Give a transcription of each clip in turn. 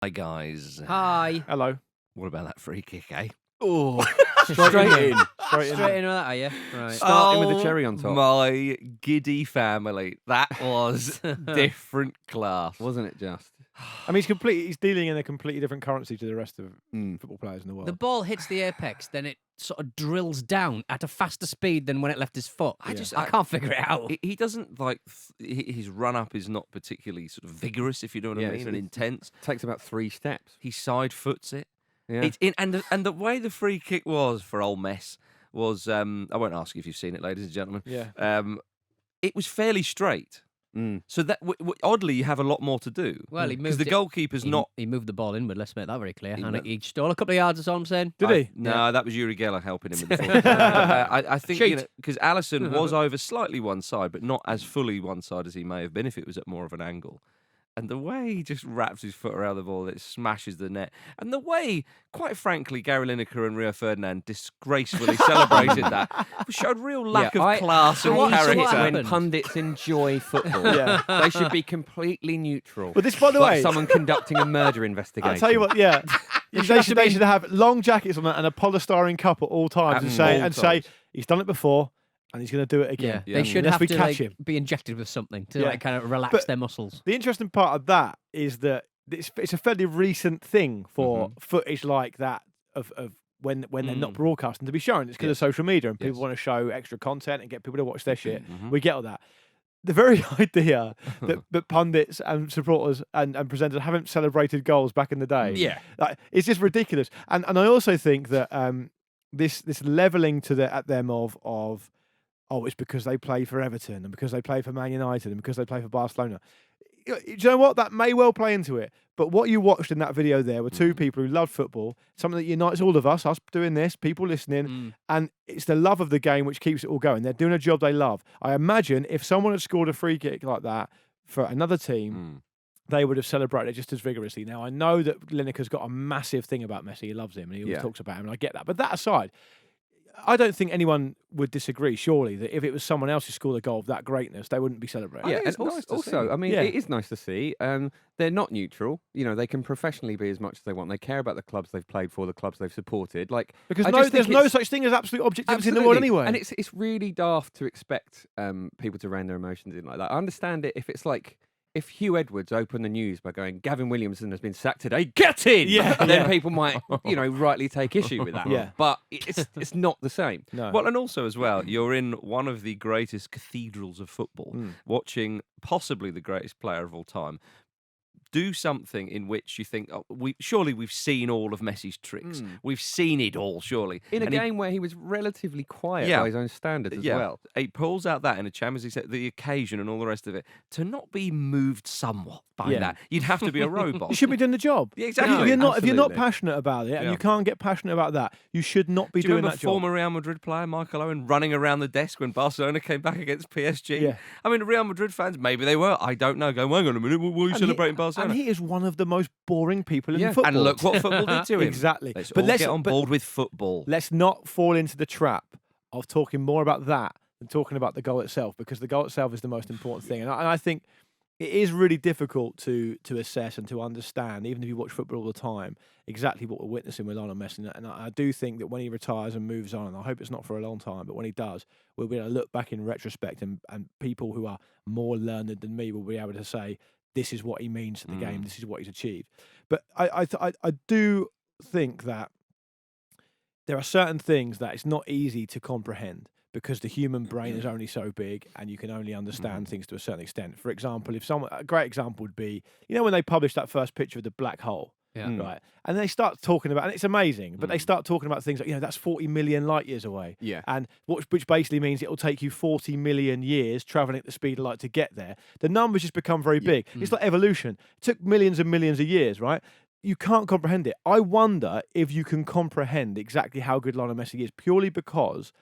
Hi, guys. Hi. Hello. What about that free kick, eh? Oh, Straight in. Straight Straight in with that, are you? Right. Starting with the cherry on top. My giddy family. That was different class. Wasn't it just? I mean, he's dealing in a completely different currency to the rest of football players in the world. The ball hits the apex, then it sort of drills down at a faster speed than when it left his foot. I can't figure it out. He doesn't like his run up is not particularly sort of vigorous, if you know what I mean, and intense. Takes about 3 steps. He side foots it. Yeah. It's in, and the way the free kick was for old Mess was I won't ask you if you've seen it, ladies and gentlemen. Yeah. It was fairly straight. So that oddly, you have a lot more to do. Well, he because moved the goalkeeper's not. He moved the ball inward. Let's make that very clear. And he stole a couple of yards. That's all I'm saying. Did he? No, that was Uri Geller helping him with the ball. I think because Alisson was over slightly one side, but not as fully one side as he may have been if it was at more of an angle. And the way he just wraps his foot around the ball, it smashes the net. And the way, quite frankly, Gary Lineker and Rio Ferdinand disgracefully celebrated that showed real lack of class and character. When pundits enjoy football, they should be completely neutral. But this, by the way, someone conducting a murder investigation. I'll tell you what, they should have long jackets on and a polystyrene cup at all times and say he's done it before. And he's going to do it again. Yeah. They should Unless have to catch him. be injected with something to kind of relax their muscles. The interesting part of that is that it's a fairly recent thing for footage like that of when they're not broadcasting to be shown. It's because of social media and people want to show extra content and get people to watch their shit. We get all that. The very idea that pundits and supporters and presenters haven't celebrated goals back in the day, it's just ridiculous. And I also think that this levelling at them of it's because they play for Everton and because they play for Man United and because they play for Barcelona. Do you know what? That may well play into it. But what you watched in that video there were two people who loved football, something that unites all of us doing this, people listening, and it's the love of the game which keeps it all going. They're doing a job they love. I imagine if someone had scored a free kick like that for another team, they would have celebrated it just as vigorously. Now, I know that Lineker's got a massive thing about Messi. He loves him and he always talks about him, and I get that. But that aside, I don't think anyone would disagree, surely, that if it was someone else who scored a goal of that greatness, they wouldn't be celebrating. Yeah, and also, I mean, it is nice to see. They're not neutral. You know, they can professionally be as much as they want. They care about the clubs they've played for, the clubs they've supported. Because there's no such thing as absolute objectivity in the world anyway. And it's really daft to expect people to rein their emotions in like that. I understand it if it's like, if Hugh Edwards opened the news by going, Gavin Williamson has been sacked today, get in! Then people might, rightly take issue with that. But it's not the same. No. Well, and also as well, you're in one of the greatest cathedrals of football, watching possibly the greatest player of all time do something in which you think, surely we've seen all of Messi's tricks. We've seen it all, surely. In a game where he was relatively quiet by his own standards as well. He pulls out that in a Champions League set, the occasion and all the rest of it, to not be moved somewhat by that. You'd have to be a robot. You should be doing the job. Yeah, exactly. If you're not passionate about it and you can't get passionate about that, you should not be doing that job. Former Real Madrid player Michael Owen running around the desk when Barcelona came back against PSG? Yeah. I mean, Real Madrid fans, maybe they were. I don't know. Going, hang on a minute, why are you celebrating Barcelona? And he is one of the most boring people in football. And look what football did to him. Exactly. Let's get on board with football. Let's not fall into the trap of talking more about that than talking about the goal itself, because the goal itself is the most important thing. And I think it is really difficult to assess and to understand, even if you watch football all the time, exactly what we're witnessing with Lionel Messi. And I do think that when he retires and moves on, and I hope it's not for a long time, but when he does, we'll be able to look back in retrospect, and people who are more learned than me will be able to say, this is what he means to the game, this is what he's achieved. But I do think that there are certain things that it's not easy to comprehend, because the human brain is only so big and you can only understand things to a certain extent. For example, a great example would be, when they published that first picture of the black hole, right? And they start talking about, and it's amazing, but they start talking about things like, that's 40 million light years away. Yeah. And which basically means it'll take you 40 million years traveling at the speed of light to get there. The numbers just become very big. It's like evolution. It took millions and millions of years, right? You can't comprehend it. I wonder if you can comprehend exactly how good Lionel Messi is, purely because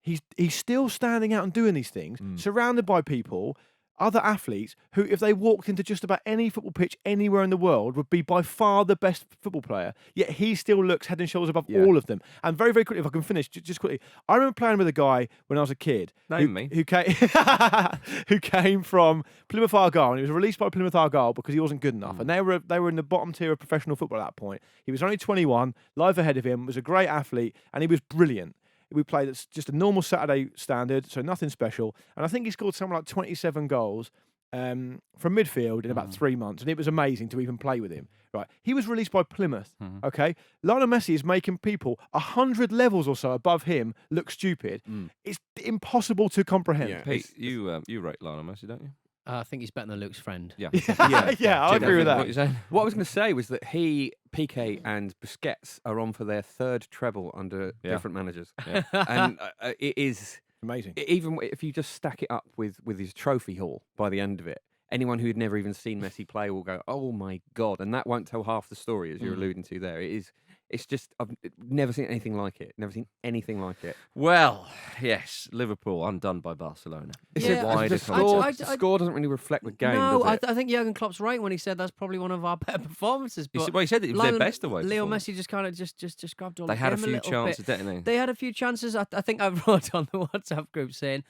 he's still standing out and doing these things, surrounded by people. other athletes who, if they walked into just about any football pitch anywhere in the world, would be by far the best football player. Yet he still looks head and shoulders above all of them. And very, very quickly, if I can finish, just quickly, I remember playing with a guy when I was a kid. Who came from Plymouth Argyle, and he was released by Plymouth Argyle because he wasn't good enough. And they were in the bottom tier of professional football at that point. He was only 21, life ahead of him, was a great athlete, and he was brilliant. We played at just a normal Saturday standard, so nothing special. And I think he scored something like 27 goals from midfield in about 3 months. And it was amazing to even play with him. Right? He was released by Plymouth, okay? Lionel Messi is making people 100 levels or so above him look stupid. It's impossible to comprehend. Yeah. Pete, you rate Lionel Messi, don't you? I think he's better than Luke's friend. Yeah. I agree with that. What you saying? What I was going to say was that Piqué and Busquets are on for their third treble under different managers. Yeah. And it is amazing. Even if you just stack it up with his trophy haul by the end of it, anyone who'd never even seen Messi play will go, oh my God. And that won't tell half the story, as you're alluding to there. It's just, I've never seen anything like it. Never seen anything like it. Well, yes, Liverpool undone by Barcelona. The score doesn't really reflect the game, No, does it? I think Jurgen Klopp's right when he said that's probably one of our better performances. But He said it was their best away. Leo Messi just kind of just grabbed all They the had a game few little chances, bit. didn't they? They had a few chances. I think I wrote on the WhatsApp group saying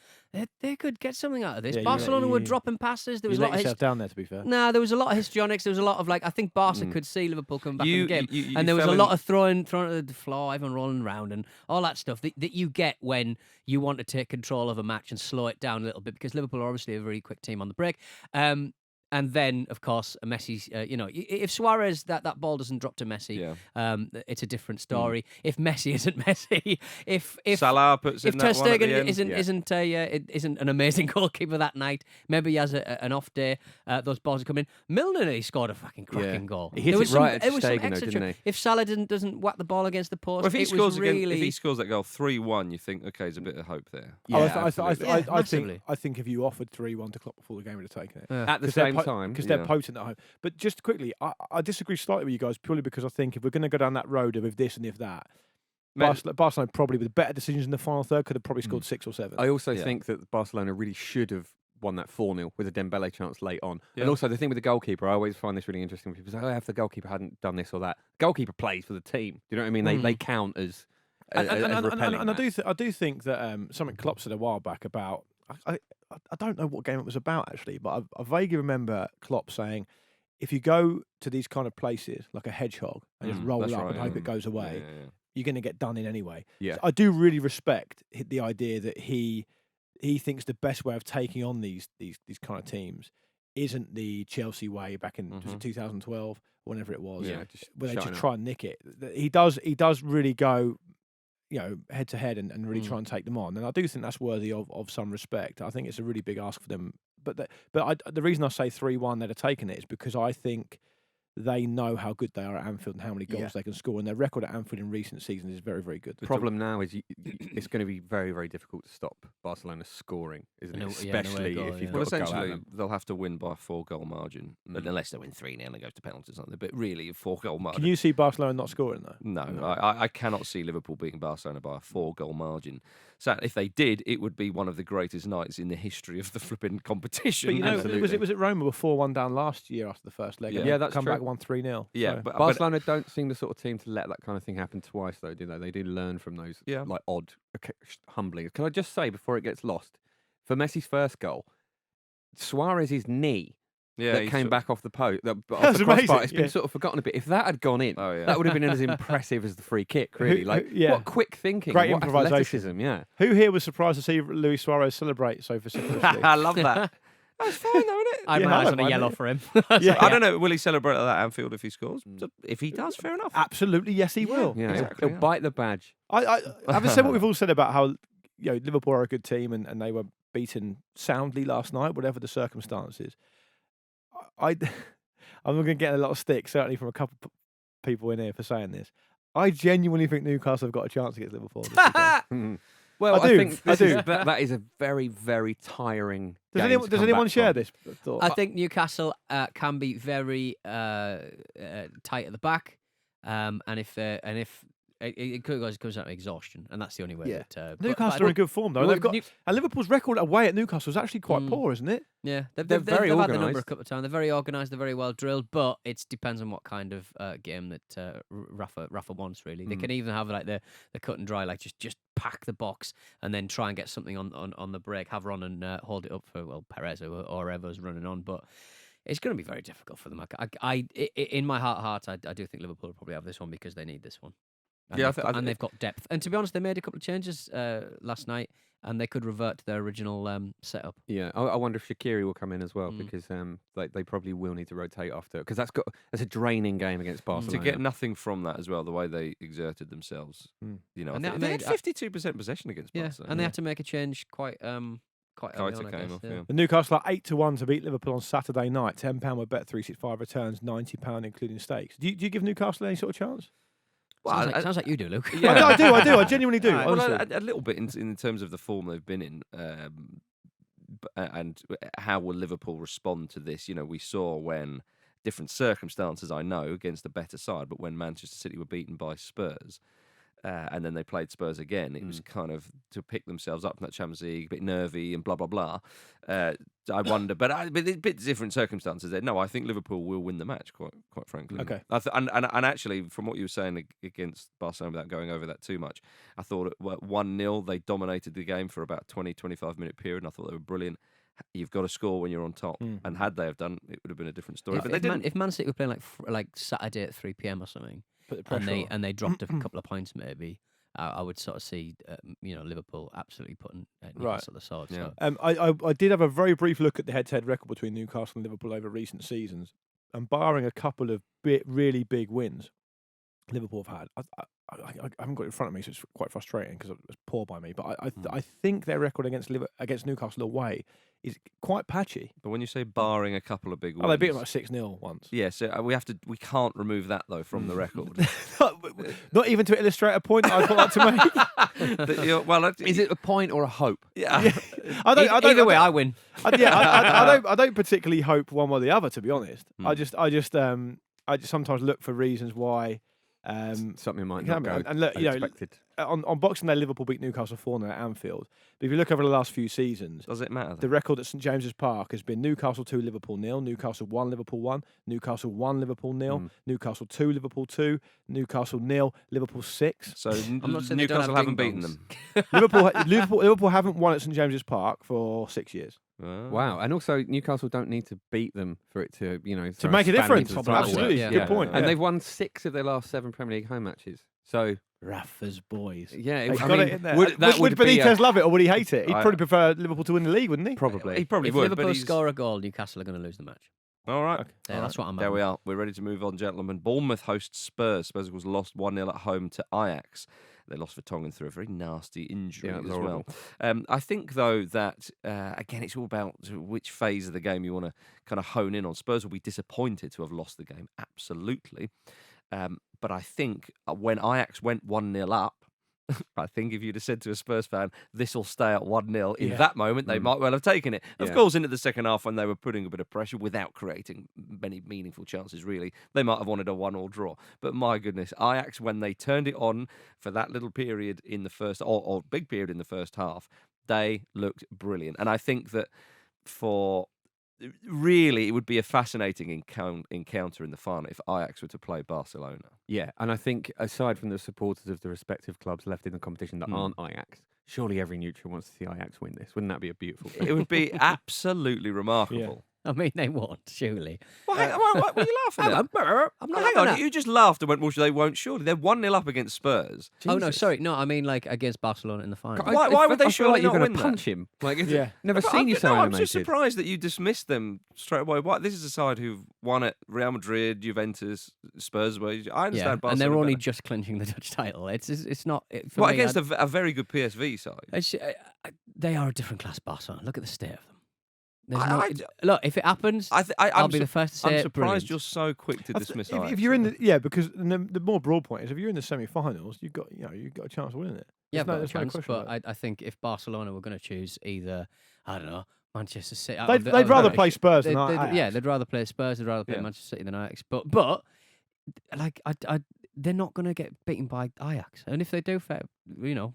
they could get something out of this. Yeah, Barcelona were dropping passes. There was you a let lot of yourself down there, to be fair. No, there was a lot of histrionics. There was a lot of I think Barca could see Liverpool come back in the game, you and there was fell a in- lot of throwing at the floor, everyone rolling around, and all that stuff that you get when you want to take control of a match and slow it down a little bit, because Liverpool are obviously a very quick team on the break. And then, of course, Messi's, if Suarez, that ball doesn't drop to Messi, it's a different story. If Messi isn't Messi, if Salah puts in Ter that one at the Stegen end. isn't an amazing goalkeeper that night, maybe he has an off day, those balls come in. Milner, he scored a fucking cracking goal. He hit it right at Stegen, though, didn't he? If Salah doesn't whack the ball against the post, Well, if he really... scores that goal 3-1, you think, okay, there's a bit of hope there. I massively. think if you offered 3-1 to Klopp before the game, would have taken it. At the same time. Because they're potent at home. But just quickly, I disagree slightly with you guys, purely because I think if we're going to go down that road of if this and if that, Barcelona probably with better decisions in the final third could have probably scored 6 or 7. I also think that Barcelona really should have won that 4-0 with a Dembele chance late on. Yeah. And also the thing with the goalkeeper, I always find this really interesting. People say, if the goalkeeper hadn't done this or that. Goalkeeper plays for the team. Do you know what I mean? They count as repelling. And I do think that something Klopp said a while back about, I don't know what game it was about actually, but I vaguely remember Klopp saying, if you go to these kind of places like a hedgehog and just roll up and hope it goes away, you're going to get done in anyway. Yeah. So I do really respect the idea that he thinks the best way of taking on these kind of teams isn't the Chelsea way back in 2012, whenever it was, where they just try and nick it. He does really go, head to head and really try and take them on. And I do think that's worthy of some respect. I think it's a really big ask for them. But the reason I say 3-1 they'd have taken it is because I think they know how good they are at Anfield and how many goals they can score. And their record at Anfield in recent seasons is very, very good. The problem now is it's going to be very, very difficult to stop Barcelona scoring, isn't it? Especially if you've got to go at them. They'll have to win by a 4-goal margin, unless they win 3-0 and it goes to penalties, something. But really, a 4-goal margin. Can you see Barcelona not scoring though? No. I cannot see Liverpool beating Barcelona by a 4-goal margin. So if they did, it would be one of the greatest nights in the history of the flipping competition. But was it Roma were 4-1 down last year after the first leg? Yeah, that's come true. back 1-3-0. Yeah, so. but Barcelona don't seem the sort of team to let that kind of thing happen twice, though, do they? They do learn from those odd humblings. Can I just say before it gets lost, for Messi's first goal, Suarez's knee that came back off the post, off the crossbar, it's been sort of forgotten a bit. If that had gone in, that would have been as impressive as the free kick, really. What quick thinking, great what improvisation. athleticism, Who here was surprised to see Luis Suarez celebrate so vociferously? I love that. That's fine, though, isn't it? I had my eyes on a yellow for him. I don't know. Will he celebrate at that Anfield if he scores? If he does, fair enough. Absolutely, yes, he will. Yeah, exactly. He'll bite the badge. Having said what we've all said about how Liverpool are a good team and they were beaten soundly last night, whatever the circumstances, I'm going to get a lot of stick, certainly from a couple of people in here for saying this. I genuinely think Newcastle have got a chance against Liverpool. Well, I think that is a very, very tiring. Does anyone share this thought? I think Newcastle can be very tight at the back, and if it comes down to exhaustion, and that's the only way. That, Newcastle are in good form though. They've got and Liverpool's record away at Newcastle is actually quite poor, isn't it? Yeah, They're they've very had the organised. number a couple of times. They're very organised. They're very well drilled, but it depends on what kind of game that Rafa wants. Really, they can even have like the cut and dry, like just pack the box and then try and get something on the break, have Ron and hold it up for Perez or whoever's running on, but. It's going to be very difficult for them. In my heart, I do think Liverpool will probably have this one because they need this one. And they've got depth. And to be honest, they made a couple of changes last night, and they could revert to their original setup. Yeah, I wonder if Shaqiri will come in as well because they probably will need to rotate after because that's a draining game against Barcelona. To get nothing from that as well, the way they exerted themselves. You know, And they had 52% possession against Barcelona. And they had to make a change quite early on, I guess, yeah. The Newcastle are 8-1 to beat Liverpool on Saturday night. £10 with Bet365 returns, £90 including stakes. Do you give Newcastle any sort of chance? Well, sounds like you do, Luke. Yeah. I do. I genuinely do. Well, a little bit in terms of the form they've been in, and how will Liverpool respond to this? You know, we saw when different circumstances, I know, against a better side, but when Manchester City were beaten by Spurs. And then they played Spurs again. It was kind of to pick themselves up from that Champions League, a bit nervy and blah, blah, blah. I wonder, but a bit different circumstances there. No, I think Liverpool will win the match, quite frankly. Okay. And actually, from what you were saying against Barcelona, without going over that too much, I thought at 1-0, they dominated the game for about 20-25 minute period, and I thought they were brilliant. You've got to score when you're on top, and had they have done, it would have been a different story. But they didn't. If Man City were playing like Saturday at 3 p.m. or something, and they dropped a couple of points, maybe I would sort of see Liverpool absolutely putting Newcastle at the sword. Yeah. So. I did have a very brief look at the head-to-head record between Newcastle and Liverpool over recent seasons, and barring a couple of really big wins Liverpool have had, I haven't got it in front of me, so it's quite frustrating because it's poor by me. But I think their record against Newcastle away is quite patchy. But when you say barring a couple of big wins, they beat them like 6-0 once. Yeah, so we can't remove that though from the record. Not even to illustrate a point I'd like to make. Is it a point or a hope? Yeah. Either way, I win. I don't particularly hope one way or the other, to be honest. I just sometimes look for reasons why. Something might not go and look, unexpected. On Boxing Day, Liverpool beat Newcastle 4-0 at Anfield. But if you look over the last few seasons, does it matter? The record at St James's Park has been Newcastle 2, Liverpool 0, Newcastle 1, Liverpool 1, Newcastle 1, Liverpool 0, Newcastle 2, Liverpool 2, Newcastle 0, Liverpool 6. So Newcastle haven't beaten them. Liverpool haven't won at St James's Park for 6 years. Wow, and also Newcastle don't need to beat them for it to to make a difference. Absolutely, good point. And they've won 6 of their last 7 Premier League home matches. So Rafa's boys. Yeah, it in there. Would Benitez love it or would he hate it? He'd probably prefer Liverpool to win the league, wouldn't he? Probably. He probably if would. Liverpool score a goal, Newcastle are going to lose the match. All right. Okay. Yeah, that's what I'm. There we are. We're ready to move on, gentlemen. Bournemouth hosts Spurs. Spurs was lost 1-0 at home to Ajax. They lost for Tongan through a very nasty injury as well. I think, though, that, again, it's all about which phase of the game you want to kind of hone in on. Spurs will be disappointed to have lost the game, absolutely. But I think when Ajax went 1-0 up, I think if you'd have said to a Spurs fan, this will stay at 1-0, in that moment, they might well have taken it. Of course, into the second half, when they were putting a bit of pressure without creating many meaningful chances, really, they might have wanted a 1-1 draw. But my goodness, Ajax, when they turned it on for that little period in the first, or big period in the first half, they looked brilliant. And I think that really, it would be a fascinating encounter in the final if Ajax were to play Barcelona. Yeah, and I think aside from the supporters of the respective clubs left in the competition that aren't Ajax, surely every neutral wants to see Ajax win this. Wouldn't that be a beautiful thing? It would be absolutely remarkable. Yeah. I mean, they won't, surely. Well, hang on, what are you laughing at? I'm not hang on, you just laughed and went, well, they won't, surely. They're 1-0 up against Spurs. Jesus. Oh, no, sorry. No, I mean, like, against Barcelona in the final. Why would they surely you're not win to punch him? Like, never But seen you so I'm animated. just surprised that you dismissed them straight away. This is a side who've won at Real Madrid, Juventus, Spurs. I understand Barcelona. And they're only better. just clinching the Dutch title. It's not... Against a very good PSV side. They are a different class, Barcelona. Look at the state of them. Look, if it happens, I'll be the first to say I'm surprised brilliant. you're so quick to dismiss Ajax. If you're in because the more broad point is if you're in the semi-finals, you've got a chance of winning it. Yeah, but I think if Barcelona were going to choose either, I don't know, Manchester City, they'd rather play Spurs than Ajax. Yeah, they'd rather play Spurs. They'd rather play Manchester City than Ajax. But like they're not going to get beaten by Ajax. And if they do, fair,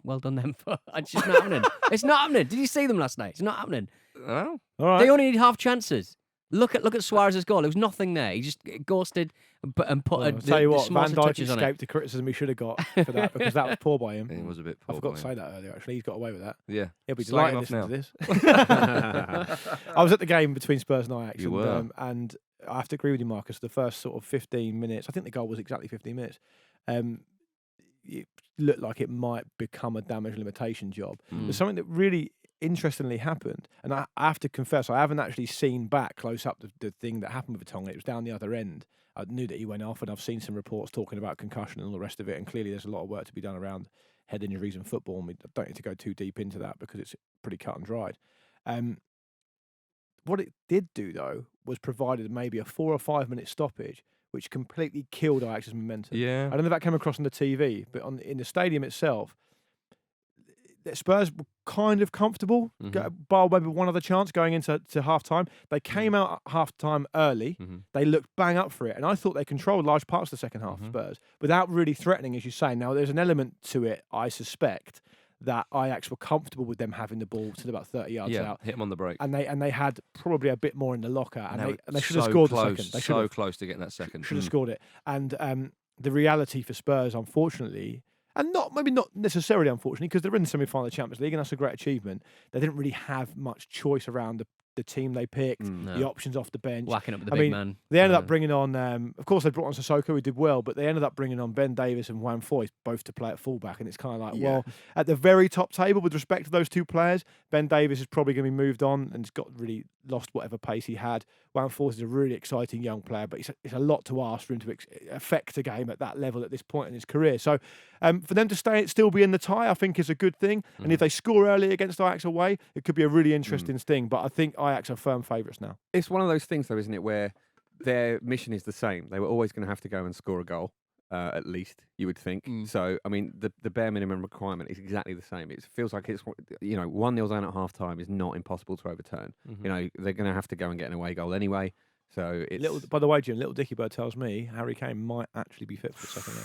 well done them. It's just not happening. It's not happening. Did you see them last night? It's not happening. Oh, All right. They only need half chances. Look at Suarez's goal. There was nothing there. He just ghosted and put I'll tell you what, Van Dijk touches on it. escaped the criticism he should have got for that because that was poor by him. it was a bit I poor. forgot to say that earlier. Actually, he's got away with that. Yeah. He'll be Slag delighted him listening off to this. I was at the game between Spurs and Ajax, You were. and I have to agree with you, Marcus. The first sort of 15 minutes, I think the goal was exactly 15 minutes. It looked like it might become a damage limitation job. There's something that really interestingly happened, and I have to confess, I haven't actually seen back close up the thing that happened with Tonga. It was down the other end. I knew that he went off, and I've seen some reports talking about concussion and all the rest of it, and clearly there's a lot of work to be done around head injuries in football, and we don't need to go too deep into that because it's pretty cut and dried. What it did do, though, was provided maybe a 4 or 5 minute stoppage, which completely killed Ajax's momentum. Yeah. I don't know if that came across on the TV, but in the stadium itself, the Spurs were kind of comfortable, bar maybe one other chance going into half time. They came out at half time early. They looked bang up for it. And I thought they controlled large parts of the second half, Spurs, without really threatening, as you say. Now, there's an element to it, I suspect, that Ajax were comfortable with them having the ball till about 30 yards out. Hit them on the break. And they had probably a bit more in the locker. And they should have so scored close, the second. They so close to getting that second. should have scored it. And the reality for Spurs, unfortunately, and maybe not necessarily unfortunately, because they're in the semi-final of the Champions League, and that's a great achievement. They didn't really have much choice around the team they picked, the options off the bench. Whacking up with the big man. They ended up bringing on, of course, they brought on Sissoko, who did well, but they ended up bringing on Ben Davies and Juan Foyth, both to play at fullback. And it's kind of like, well, at the very top table, with respect to those two players, Ben Davies is probably going to be moved on and has got really lost whatever pace he had. Juan Foyth is a really exciting young player, but it's a lot to ask for him to affect a game at that level at this point in his career. So for them to still be in the tie, I think is a good thing. And if they score early against Ajax away, it could be a really interesting thing. But I think Ajax are firm favourites now. It's one of those things, though, isn't it, where their mission is the same. They were always going to have to go and score a goal, at least, you would think. So, I mean, the bare minimum requirement is exactly the same. It feels like it's, 1-0 down at half-time is not impossible to overturn. They're going to have to go and get an away goal anyway. So it's... By the way, Jim, little Dicky Bird tells me Harry Kane might actually be fit for the second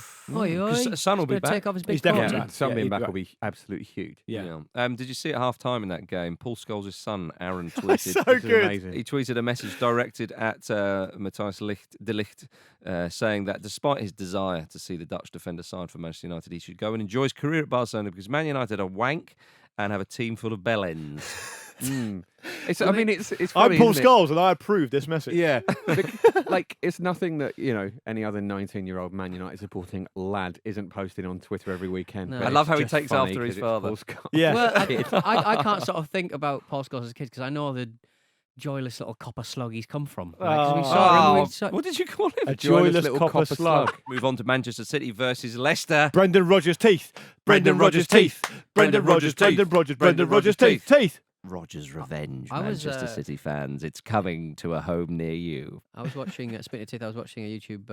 leg. Because Son will be back. Take off his big He's definitely coat. back. Son being he'd be back back. will be absolutely huge. Yeah. Did you see at half time in that game, Paul Scholes' son, Aaron, tweeted. So This is good. amazing. He tweeted a message directed at Matthijs de Ligt, saying that despite his desire to see the Dutch defender signed for Manchester United, he should go and enjoy his career at Barcelona because Man United are wank and have a team full of bellends. It's funny, I'm Paul isn't it? Scholes, and I approve this message. Yeah, like it's nothing that any other 19-year-old Man United supporting lad isn't posting on Twitter every weekend. No. but I love it's how he just takes funny after his 'cause it's father. Paul Scholes. Yeah. Well, I can't sort of think about Paul Scholes as a kid because I know the joyless little copper slug he's come from. Like, 'cause we saw, What did you call him? A joyless copper slug. Move on to Manchester City versus Leicester. Brendan Rodgers' teeth. Brendan Rodgers' teeth. Brendan Rodgers. Brendan Rodgers' teeth. Teeth. Rogers' Revenge, I was, Manchester City fans. It's coming to a home near you. I was watching, speaking of teeth, I was watching a YouTube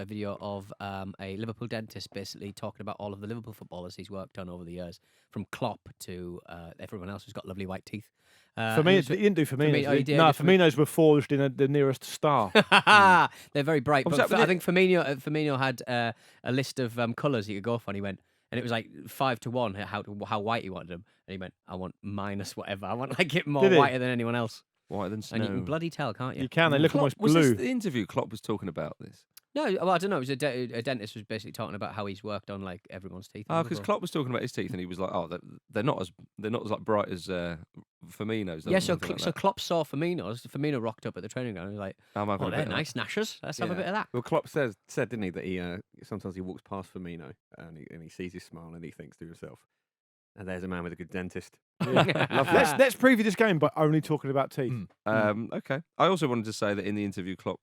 video of a Liverpool dentist basically talking about all of the Liverpool footballers he's worked on over the years, from Klopp to everyone else who's got lovely white teeth. He didn't do Firmino's. oh, he did. No, Firmino's were forged in the nearest star. They're very bright. What was But that with I think Firmino had a list of colours he could go for, and he went, and it was like 5 to 1 how white he wanted them, and he went, I want minus whatever. I want like it more Did he? whiter than anyone else. Whiter than snow. And you can bloody tell, can't you? You can. They look almost Was blue. this the interview Klopp was talking about this? No, well, I don't know. It was a dentist was basically talking about how he's worked on like everyone's teeth. in Oh, because Liverpool. Klopp was talking about his teeth, and he was like, "Oh, they're not as like bright as Firmino's." Yeah, so something like so that. Klopp saw Firmino's. Firmino rocked up at the training ground. He was like, I'm having "Oh, a they're bit of nice gnashers. Let's have a Yeah. bit of that." Well, Klopp said, didn't he, that he sometimes he walks past Firmino and he sees his smile and he thinks to himself, and there's a man with a good dentist. Let's preview this game by only talking about teeth. Okay. I also wanted to say that in the interview Klopp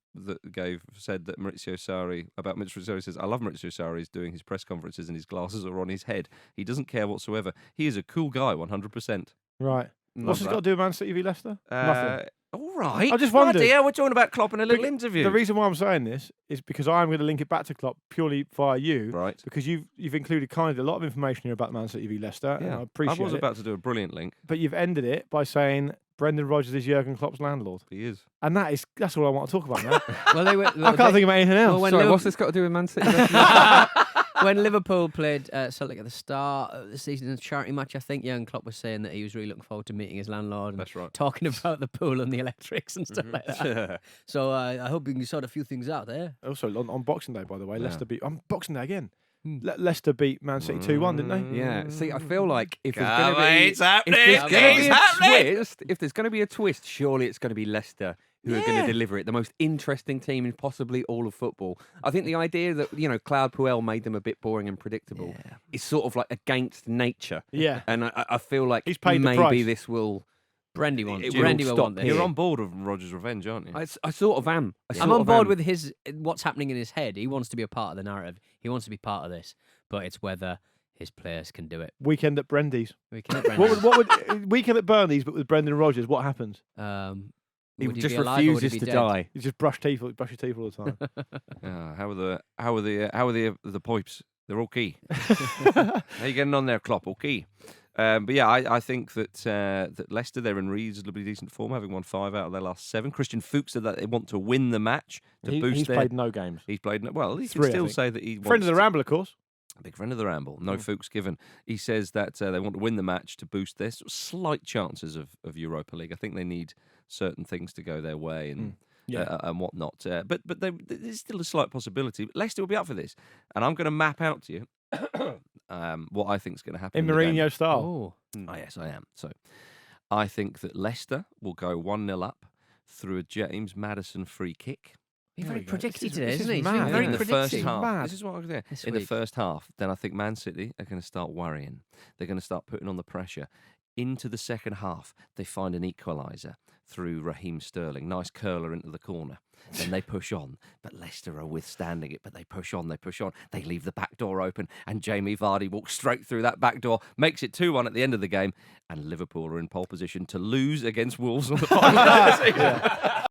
said that Maurizio Sarri says, I love Maurizio Sarri. He's doing his press conferences and his glasses are on his head. He doesn't care whatsoever. He is a cool guy, 100%. Right. What's this got to do with Man City v Leicester? Nothing. All right. I just wondered. Yeah, we're talking about Klopp in a little interview. The reason why I'm saying this is because I'm going to link it back to Klopp purely via you. Right. Because you've included kind of a lot of information here about Man City v Leicester, and I appreciate I was it. about to do a brilliant link. But you've ended it by saying Brendan Rodgers is Jurgen Klopp's landlord? He is. And that's all I want to talk about now. Well, they were. I can't think of anything else. Well, Sorry, what's this got to do with Man City? when Liverpool played Celtic at the start of the season in a charity match, I think Jurgen Klopp was saying that he was really looking forward to meeting his landlord. And That's right. talking about the pool and the electrics and stuff like that. So I hope you can sort a few things out there. Also, on Boxing Day, by the way, Yeah. Leicester beat... On Boxing Day again. Leicester beat Man City 2-1, didn't they? Yeah. See, I feel like if there's Come going to on, be it's happening, if there's going to be a twist, surely it's going to be Leicester who are going to deliver it. The most interesting team in possibly all of football. I think the idea that Claude Puel made them a bit boring and predictable is sort of like against nature. Yeah. And I feel like He's paid the maybe price. this will. Brendy wants. It will Brendy will stop want this. here. You're on board with Rodgers' revenge, aren't you? I sort of am. I'm on board with what's happening in his head. He wants to be a part of the narrative. He wants to be part of this, but it's whether his players can do it. Weekend at Brendy's. We can at Brendan. What would Weekend at Burnley's, but with Brendan Rodgers? What happens? He Would just be alive or would he refuses be to dead? die. You just brush your teeth all the time. How are the pipes? They're all key. How you getting on there, Klopp? All key. But yeah, I think that Leicester, they're in reasonably decent form, having won 5 out of their last 7. Christian Fuchs said that they want to win the match to boost He's their... played no games. He's played... Well, he can 3, I still think. say that he Friend wants of the Ramble, of course. Big friend of the Ramble. No Fuchs given. He says that they want to win the match to boost their slight chances of Europa League. I think they need certain things to go their way and whatnot. But there's still a slight possibility. Leicester will be up for this. And I'm going to map out to you what I think is going to happen. In the game. Mourinho style. Oh, yes, I am. So I think that Leicester will go 1-0 up through a James Maddison free kick. He's There very we go. predicty This today, is isn't he? He's mad, very in the first predicty. half. Mad. This is what I'm saying. This In the week. first half, then I think Man City are going to start worrying. They're going to start putting on the pressure. Into the second half, they find an equaliser through Raheem Sterling. Nice curler into the corner. Then they push on, but Leicester are withstanding it. But they push on, They leave the back door open, and Jamie Vardy walks straight through that back door, makes it 2-1 at the end of the game, and Liverpool are in pole position to lose against Wolves on the final day of the season.